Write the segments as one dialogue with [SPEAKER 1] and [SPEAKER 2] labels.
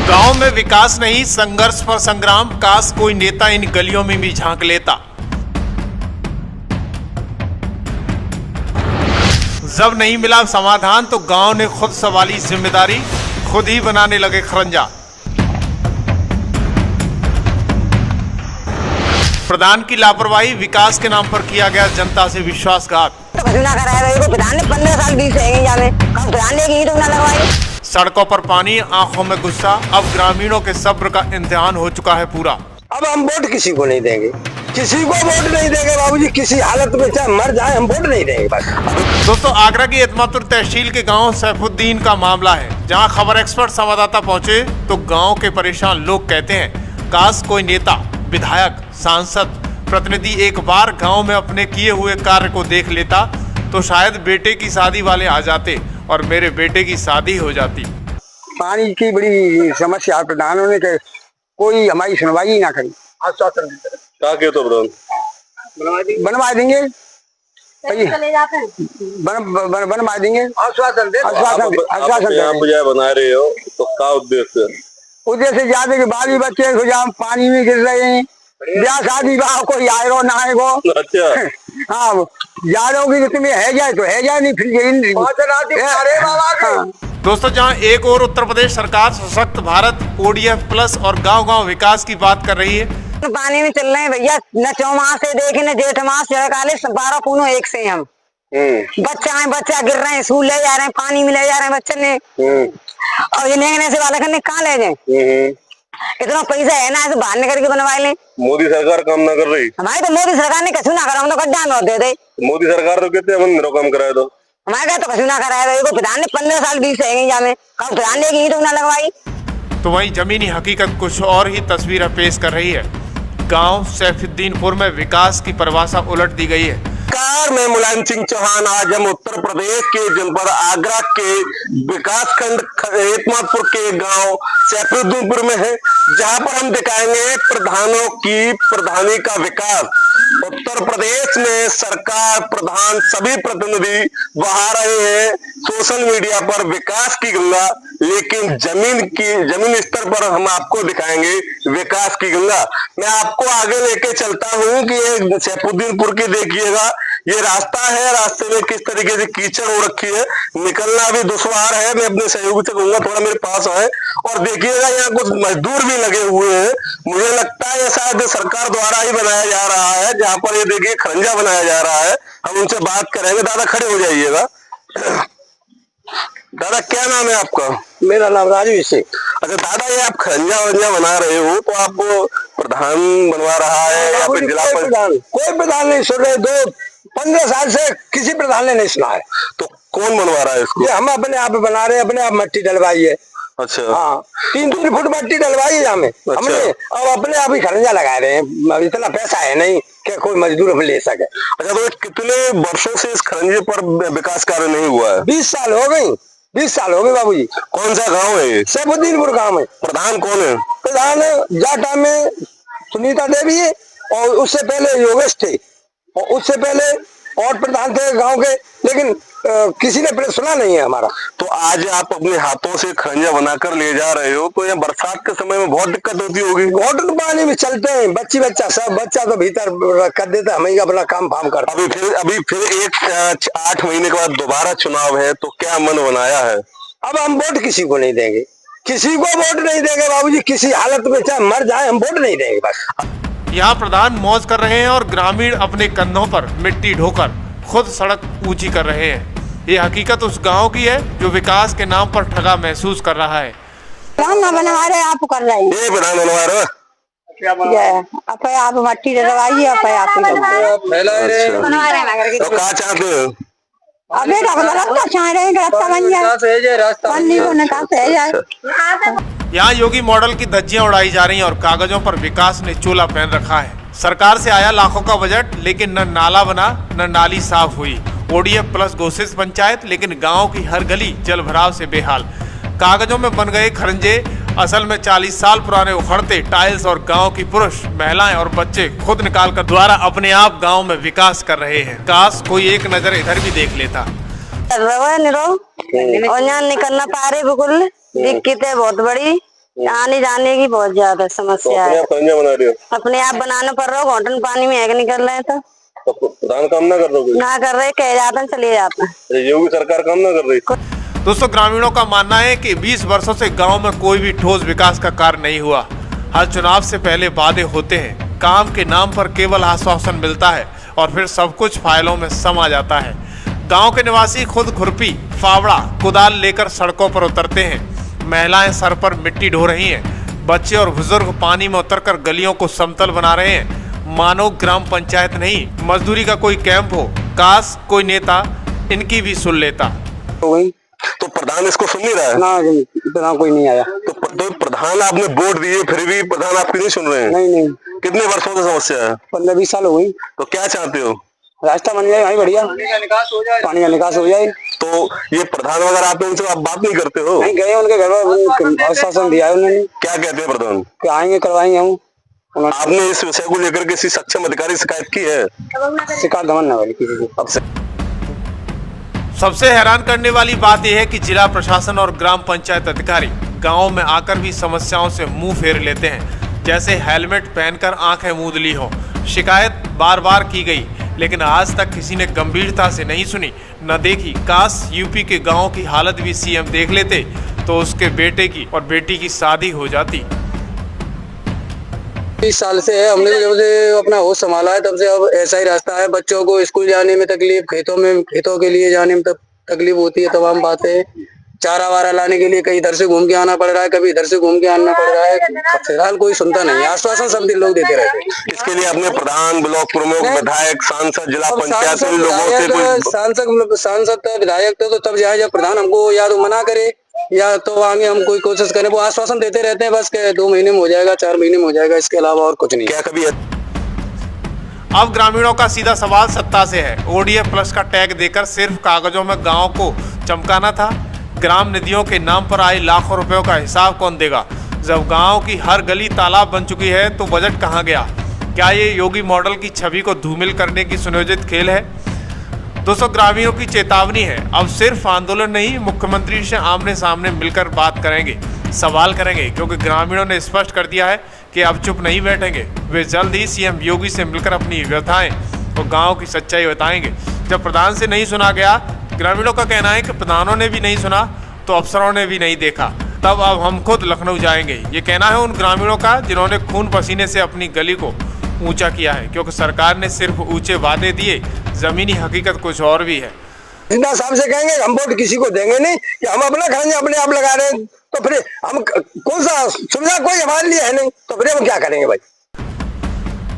[SPEAKER 1] गांव में विकास नहीं, संघर्ष पर संग्राम। काश कोई नेता इन गलियों में भी झांक लेता। जब नहीं मिला समाधान तो गांव ने खुद संभाली जिम्मेदारी, खुद ही बनाने लगे खरंजा। प्रधान की लापरवाही, विकास के नाम पर किया गया जनता से विश्वासघात। सड़कों पर पानी, आंखों में गुस्सा। अब ग्रामीणों के सब्र का इम्तिहान हो चुका है पूरा।
[SPEAKER 2] अब हम वोट किसी को नहीं देंगे, किसी को वोट नहीं देंगे बाबूजी, किसी हालत में चाहे मर जाए हम वोट नहीं देंगे बस।
[SPEAKER 1] दोस्तों, आगरा की एतमातुर तहसील के गांव सैफुद्दीन का मामला है, जहां खबर एक्सपर्ट संवाददाता पहुंचे तो गांव के परेशान लोग कहते हैं, काश कोई नेता, विधायक, सांसद, प्रतिनिधि एक बार गांव में अपने किए हुए कार्य को देख लेता तो शायद बेटे की शादी वाले आ जाते और मेरे बेटे की शादी हो जाती।
[SPEAKER 2] पानी की बड़ी समस्या प्रधानों ने, कोई हमारी सुनवाई ही ना करी।
[SPEAKER 3] क्या कहते हो प्रधान?
[SPEAKER 2] बनवा देंगे, बनवा देंगे, आश्वासन
[SPEAKER 3] बना रहे हो तो क्या उद्देश्य?
[SPEAKER 2] उद्देश्य ज्यादा कि बाली बच्चे पानी में गिर रहे हैं, ब्याह शादी ब्याह कोई आएगो ना आएगो। अच्छा हाँ, जा रहे होगी तुम्हें है जाए तो है जाए, नहीं फिर
[SPEAKER 1] दोस्तों, जहां एक और उत्तर प्रदेश सरकार सशक्त भारत, ODF प्लस और गांव-गांव विकास की बात कर रही है,
[SPEAKER 4] तो पानी में चल रहे हैं भैया। न चौमास से देखे न जेठ मास, 12 पूनों एक से हम बच्चा गिर रहे हैं, स्कूल ले जा रहे हैं, पानी में ले जा रहे हैं बच्चे ने, और ये लेने से वाले करने कहाँ ले जाए? इतना पैसा है ना, ऐसे बाहर निकल के बनवा ले।
[SPEAKER 3] मोदी सरकार काम ना कर रही?
[SPEAKER 4] हमारी तो मोदी सरकार ने कछु ना करा, हम तो गड्ढा में दे दे।
[SPEAKER 3] मोदी सरकार तो कहते हैं काम कराए दो,
[SPEAKER 4] हमारे तो कछु ना कराया। प्रधान ने 15 साल 20 में प्रधान ने ईंट ना लगवाई।
[SPEAKER 1] तो वहीं जमीनी हकीकत कुछ और ही तस्वीरें पेश कर रही है। गांव सैफुद्दीनपुर में विकास की परिभाषा उलट दी गई है।
[SPEAKER 3] मैं मुलायम सिंह चौहान, आज हम उत्तर प्रदेश के जनपद आगरा के विकास खंड एतमादपुर के गांव सैफुद्दीनपुर में है, जहां पर हम दिखाएंगे प्रधानों की प्रधानी का विकास। उत्तर प्रदेश में सरकार, प्रधान, सभी प्रतिनिधि बहा रहे हैं सोशल मीडिया पर विकास की गंगा, लेकिन जमीन स्तर पर हम आपको दिखाएंगे विकास की गंगा। मैं आपको आगे लेके चलता हूं कि ये सैफुद्दीनपुर की देखिएगा, ये रास्ता है, रास्ते में किस तरीके से कीचड़ हो रखी है, निकलना भी दुश्वार है। मैं अपने सहयोगी से कहूंगा थोड़ा मेरे पास आए और देखिएगा, यहाँ कुछ मजदूर भी लगे हुए हैं। मुझे लगता है ये शायद सरकार द्वारा ही बनाया जा रहा है, जहाँ पर ये देखिए खरंजा बनाया जा रहा है। हम उनसे बात करेंगे। दादा खड़े हो जाइएगा। दादा क्या नाम है आपका?
[SPEAKER 2] मेरा नाम राजू सिंह।
[SPEAKER 3] अच्छा दादा, ये आप खरंजा वरंजा बना रहे हो तो आपको प्रधान बनवा रहा है या फिर जिला
[SPEAKER 2] प्रधान? कोई प्रधान नहीं सुन रहे, 15 साल से किसी प्रधान ने नहीं सुना है।
[SPEAKER 3] तो कौन बनवा रहा है इसको?
[SPEAKER 2] ये हम अपने आप बना रहे हैं, अपने आप मट्टी डलवाई है।
[SPEAKER 3] अच्छा
[SPEAKER 2] हाँ, 3-3 फुट मट्टी डलवाई है हमें। हमने अब अपने आप ही खरंजा लगा रहे हैं। इतना पैसा है नहीं कि कोई मजदूर अब ले सके।
[SPEAKER 3] अच्छा, तो कितने वर्षों से इस खरंजे पर विकास कार्य नहीं हुआ है?
[SPEAKER 2] 20 साल हो गई, 20 साल हो गए बाबूजी।
[SPEAKER 3] कौन सा गाँव है ये?
[SPEAKER 2] सैफुद्दीनपुर गाँव है।
[SPEAKER 3] प्रधान कौन है?
[SPEAKER 2] प्रधान जाटा में सुनीता देवी है, और उससे पहले योगेश थे, और उससे पहले और प्रधान थे गांव के, लेकिन किसी ने सुना नहीं है हमारा।
[SPEAKER 3] तो आज आप अपने हाथों से खरंजा बनाकर ले जा रहे हो, तो यहाँ बरसात के समय में बहुत दिक्कत होती होगी।
[SPEAKER 2] घोटन पानी में चलते हैं, बच्चा सब बच्चा तो भीतर कर देता, हम ही अपना काम फाम करते।
[SPEAKER 3] अभी फिर एक 8 महीने के बाद दोबारा चुनाव है, तो क्या मन बनाया है?
[SPEAKER 2] अब हम वोट किसी को नहीं देंगे, किसी को वोट नहीं देंगे बाबूजी, किसी हालत में चाहे मर जाए हम वोट नहीं देंगे बस।
[SPEAKER 1] यहाँ प्रधान मौज कर रहे हैं और ग्रामीण अपने कंधों पर मिट्टी ढोकर खुद सड़क ऊंची कर रहे हैं। ये हकीकत उस गांव की है जो विकास के नाम पर ठगा महसूस कर रहा है।
[SPEAKER 4] बनवा रहे आप कर रहे हैं,
[SPEAKER 3] ये प्रधान बनवा रहे
[SPEAKER 4] आप मट्टी डलवाइए, आप
[SPEAKER 3] तो क्या चाहते हो?
[SPEAKER 4] अबे रास्ता चाह रहे हैं, रास्ता बन जाए।
[SPEAKER 1] यहाँ योगी मॉडल की धज्जियां उड़ाई जा रही हैं और कागजों पर विकास ने चोला पहन रखा है। सरकार से आया लाखों का बजट, लेकिन न नाला बना न नाली साफ हुई। ODF प्लस घोषित पंचायत, लेकिन गांव की हर गली जल भराव से बेहाल। कागजों में बन गए खरंजे, असल में 40 साल पुराने उखड़ते टाइल्स, और गांव की पुरुष, महिलाएं और बच्चे खुद निकाल कर द्वारा अपने आप गांव में विकास कर रहे हैं। काश कोई एक नजर इधर भी देख लेता।
[SPEAKER 4] और यहाँ निकलना पा रहे, बिल्कुल दिक्कत है बहुत बड़ी। आने जाने की बहुत ज्यादा समस्या
[SPEAKER 3] अपने
[SPEAKER 4] है।
[SPEAKER 3] आप खंजा बना रहे हो,
[SPEAKER 4] अपने आप बनाना पड़ रहा हो, घोटन पानी में है निकल रहे हैं तो
[SPEAKER 3] प्रधान काम ना कर रहे हो,
[SPEAKER 4] ना कर रहे, कह जाते हैं चले जाते हैं।
[SPEAKER 3] योगी सरकार काम ना कर रही।
[SPEAKER 1] दोस्तों, ग्रामीणों का मानना है कि 20 वर्षों से गांव में कोई भी ठोस विकास का कार्य नहीं हुआ। हर चुनाव से पहले वादे होते हैं, काम के नाम पर केवल आश्वासन मिलता है और फिर सब कुछ फाइलों में समा जाता है। गांव के निवासी खुद खुरपी, फावड़ा, कुदाल लेकर सड़कों पर उतरते हैं। महिलाएं सर पर मिट्टी ढो रही हैं। बच्चे और बुजुर्ग पानी में उतरकर गलियों को समतल बना रहे हैं। मानो ग्राम पंचायत नहीं, मजदूरी का कोई कैंप हो। काश कोई नेता इनकी भी सुन लेता।
[SPEAKER 3] तो प्रधान इसको सुन नहीं रहा है
[SPEAKER 2] ना, इतना कोई नहीं आया।
[SPEAKER 3] तो प्रधान आपने वोट दिए, फिर भी प्रधान आपकी नहीं सुन रहे हैं।
[SPEAKER 2] नहीं,
[SPEAKER 3] कितने वर्षों से समस्या है?
[SPEAKER 2] 15-20 साल हो गई।
[SPEAKER 3] तो क्या चाहते हो?
[SPEAKER 2] रास्ता बन जाए भाई, बढ़िया पानी का निकास हो जाए।
[SPEAKER 3] तो ये प्रधान वगैरह आते हैं, उनसे आप बात नहीं करते हो?
[SPEAKER 2] नहीं गए, उनके घर में आश्वासन दिया है उन्होंने,
[SPEAKER 3] क्या कहते हैं प्रधान?
[SPEAKER 2] कि आएंगे करवाएंगे हम।
[SPEAKER 3] आपने इस विषय को लेकर किसी सक्षम अधिकारी से शिकायत की है?
[SPEAKER 2] शिकायत गमन ना भाई किसी को।
[SPEAKER 3] अब से
[SPEAKER 1] सबसे हैरान करने वाली बात यह है कि जिला प्रशासन और ग्राम पंचायत अधिकारी गांव में आकर भी समस्याओं से मुंह फेर लेते हैं, जैसे हेलमेट पहनकर आंखें मूंद ली हो। शिकायत बार बार की गई, लेकिन आज तक किसी ने गंभीरता से नहीं सुनी, न देखी। काश यूपी के गांव की हालत भी सीएम देख लेते तो उसके बेटे की और बेटी की शादी हो जाती।
[SPEAKER 2] 20 साल से है, हमने जब से अपना होश संभाला है तब से अब ऐसा ही रास्ता है। बच्चों को स्कूल जाने में तकलीफ, खेतों के लिए जाने में तकलीफ होती है, तमाम बातें। चारा वारा लाने के लिए कहीं इधर से घूम के आना पड़ रहा है, कभी इधर से घूम के आना पड़ रहा है। फिलहाल कोई सुनता नहीं, आश्वासन सब लोग देते रहते हैं।
[SPEAKER 3] इसके लिए अपने प्रधान, ब्लॉक प्रमुख, विधायक, सांसद, जिला पंचायत सभी लोगों से
[SPEAKER 2] सांसद विधायक तो तब जाए जब प्रधान हमको या तो मना करे या तो आगे हम कोई कोशिश करें। वो आश्वासन देते रहते हैं बस के 2 महीने में हो जाएगा, 4 महीने में हो जाएगा, इसके अलावा और कुछ नहीं।
[SPEAKER 3] क्या कभी
[SPEAKER 1] अब ग्रामीणों का सीधा सवाल सत्ता से है। ODF प्लस का टैग देकर सिर्फ कागजों में गांव को चमकाना था। ग्राम निधियों के नाम पर आए लाखों रुपयों का हिसाब कौन देगा? जब गांव की हर गली तालाब बन चुकी है तो बजट कहां गया? क्या ये योगी मॉडल की छवि को धूमिल करने की सुनियोजित खेल है? दोस्तों, ग्रामीणों की चेतावनी है, अब सिर्फ आंदोलन नहीं, मुख्यमंत्री से आमने सामने मिलकर बात करेंगे, सवाल करेंगे, क्योंकि ग्रामीणों ने स्पष्ट कर दिया है कि अब चुप नहीं बैठेंगे। वे जल्द ही सीएम योगी से मिलकर अपनी व्यथाएं और गांव की सच्चाई बताएंगे। जब प्रधान से नहीं सुना गया, ग्रामीणों का कहना है कि प्रधानों ने भी नहीं सुना तो अफसरों ने भी नहीं देखा, तब अब हम खुद लखनऊ जाएंगे। ये कहना है उन ग्रामीणों का जिन्होंने खून पसीने से अपनी गली को ऊंचा किया है, क्योंकि सरकार ने सिर्फ ऊंचे वादे दिए, जमीनी हकीकत कुछ और भी है।
[SPEAKER 2] जिंदा साहब से कहेंगे हम वोट किसी को देंगे नहीं, कि हम अपना खर्च अपने आप लगा रहे हैं, तो फिर हम कौन सा सुविधा कोई हमारे लिए है नहीं, तो फिर हम क्या करेंगे भाई?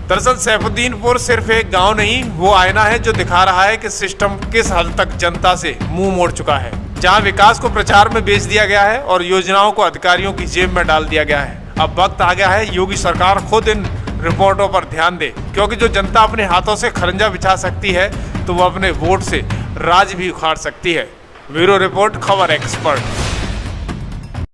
[SPEAKER 1] दरअसल सैफुद्दीनपुर सिर्फ एक गांव नहीं, वो आईना है जो दिखा रहा है कि सिस्टम किस हद तक जनता से मुंह मोड़ चुका है। जहां विकास को प्रचार में बेच दिया गया है और योजनाओं को अधिकारियों की जेब में डाल दिया गया है। अब वक्त आ गया है योगी सरकार खुद इन रिपोर्टों पर ध्यान दे, क्योंकि जो जनता अपने हाथों से खरंजा बिछा सकती है तो वो अपने वोट से राज भी उखाड़ सकती है। ब्यूरो रिपोर्ट, खबर एक्सपर्ट।